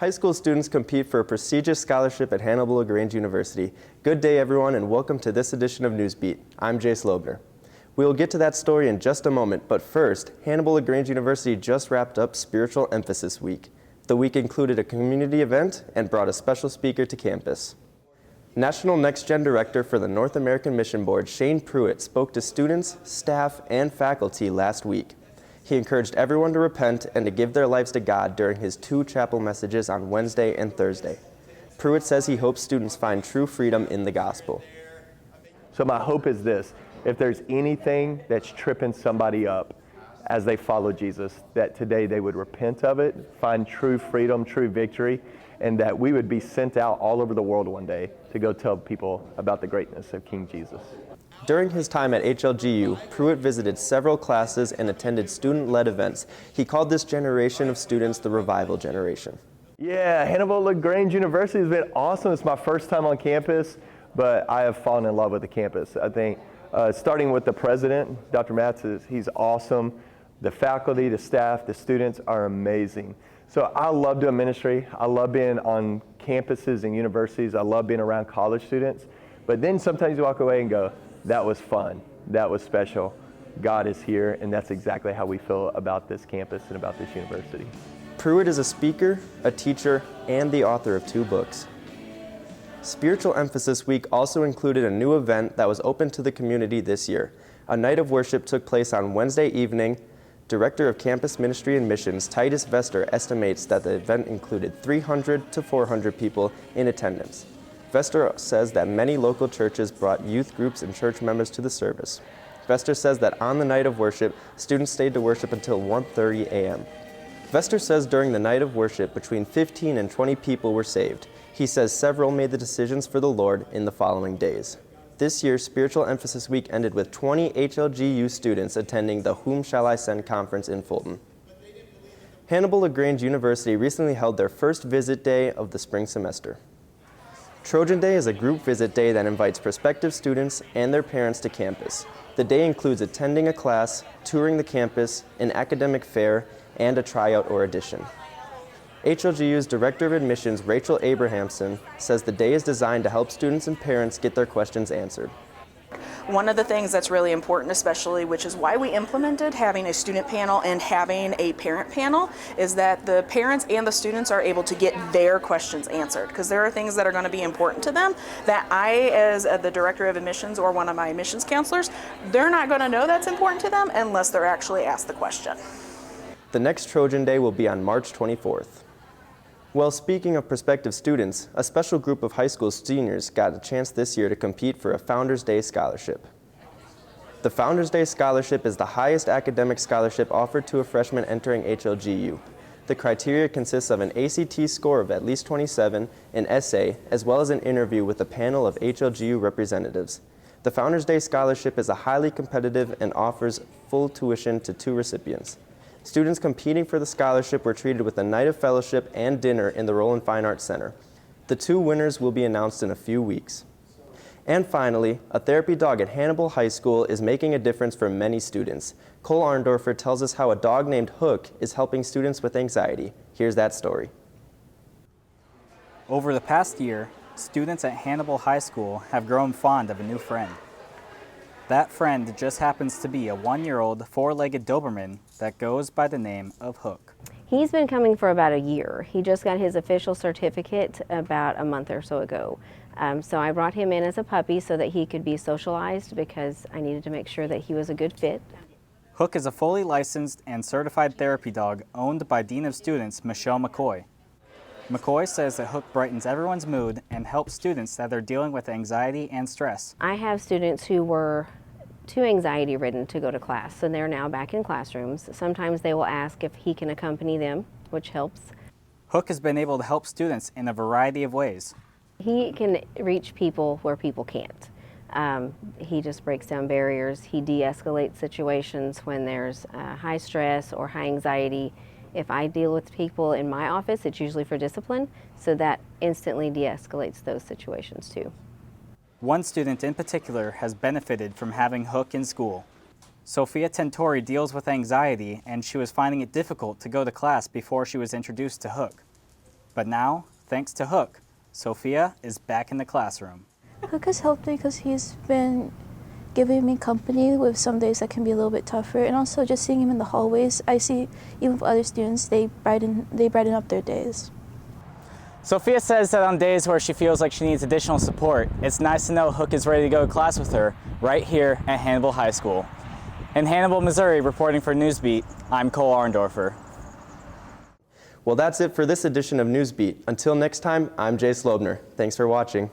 High school students compete for a prestigious scholarship at Hannibal-LaGrange University. Good day, everyone, and welcome to this edition of Newsbeat. I'm Jace Loebner. We will get to that story in just a moment, but first, Hannibal-LaGrange University just wrapped up Spiritual Emphasis Week. The week included a community event and brought a special speaker to campus. National Next Gen Director for the North American Mission Board, Shane Pruitt, spoke to students, staff, and faculty last week. He encouraged everyone to repent and to give their lives to God during his 2 chapel messages on Wednesday and Thursday. Pruitt says he hopes students find true freedom in the gospel. So my hope is this: if there's anything that's tripping somebody up as they follow Jesus, that today they would repent of it, find true freedom, true victory, and that we would be sent out all over the world one day to go tell people about the greatness of King Jesus. During his time at HLGU, Pruitt visited several classes and attended student-led events. He called this generation of students the revival generation. Yeah, Hannibal-LaGrange University has been awesome. It's my first time on campus, but I have fallen in love with the campus. I think starting with the president, Dr. Matz, he's awesome. The faculty, the staff, the students are amazing. So I love doing ministry. I love being on campuses and universities. I love being around college students. But then sometimes you walk away and go, that was fun. That was special. God is here, and that's exactly how we feel about this campus and about this university. Pruitt is a speaker, a teacher, and the author of 2 books. Spiritual Emphasis Week also included a new event that was open to the community this year. A night of worship took place on Wednesday evening. Director of Campus Ministry and Missions, Titus Vester, estimates that the event included 300 to 400 people in attendance. Vester says that many local churches brought youth groups and church members to the service. Vester says that on the night of worship, students stayed to worship until 1:30 a.m. Vester says during the night of worship, between 15 and 20 people were saved. He says several made the decisions for the Lord in the following days. This year, Spiritual Emphasis Week ended with 20 HLGU students attending the Whom Shall I Send conference in Fulton. Hannibal-LaGrange University recently held their first visit day of the spring semester. Trojan Day is a group visit day that invites prospective students and their parents to campus. The day includes attending a class, touring the campus, an academic fair, and a tryout or audition. HLGU's Director of Admissions, Rachel Abrahamson, says the day is designed to help students and parents get their questions answered. One of the things that's really important, especially, which is why we implemented having a student panel and having a parent panel, is that the parents and the students are able to get their questions answered, because there are things that are going to be important to them that I, as the Director of Admissions or one of my admissions counselors, they're not going to know that's important to them unless they're actually asked the question. The next Trojan Day will be on March 24th. Well, speaking of prospective students, a special group of high school seniors got a chance this year to compete for a Founders Day scholarship. The Founders Day scholarship is the highest academic scholarship offered to a freshman entering HLGU. The criteria consists of an ACT score of at least 27, an essay, as well as an interview with a panel of HLGU representatives. The Founders Day scholarship is a highly competitive and offers full tuition to 2 recipients. Students competing for the scholarship were treated with a night of fellowship and dinner in the Rowland Fine Arts Center. The 2 winners will be announced in a few weeks. And finally, a therapy dog at Hannibal High School is making a difference for many students. Cole Arndorfer tells us how a dog named Hook is helping students with anxiety. Here's that story. Over the past year, students at Hannibal High School have grown fond of a new friend. That friend just happens to be a 1-year-old 4-legged Doberman that goes by the name of Hook. He's been coming for about a year. He just got his official certificate about a month or so ago. So I brought him in as a puppy so that he could be socialized, because I needed to make sure that he was a good fit. Hook is a fully licensed and certified therapy dog owned by Dean of Students Michelle McCoy. McCoy says that Hook brightens everyone's mood and helps students that are dealing with anxiety and stress. I have students who were too anxiety-ridden to go to class, and they're now back in classrooms. Sometimes they will ask if he can accompany them, which helps. Hook has been able to help students in a variety of ways. He can reach people where people can't. He just breaks down barriers. He de-escalates situations when there's high stress or high anxiety. If I deal with people in my office, it's usually for discipline, so that instantly de-escalates those situations too. One student in particular has benefited from having Hook in school. Sophia Tentori deals with anxiety, and she was finding it difficult to go to class before she was introduced to Hook. But now, thanks to Hook, Sophia is back in the classroom. Hook has helped me because he's been giving me company with some days that can be a little bit tougher, and also just seeing him in the hallways, I see even with other students, they brighten up their days. Sophia says that on days where she feels like she needs additional support, it's nice to know Hook is ready to go to class with her right here at Hannibal High School. In Hannibal, Missouri, reporting for Newsbeat, I'm Cole Arndorfer. Well, that's it for this edition of Newsbeat. Until next time, I'm Jay Slobner. Thanks for watching.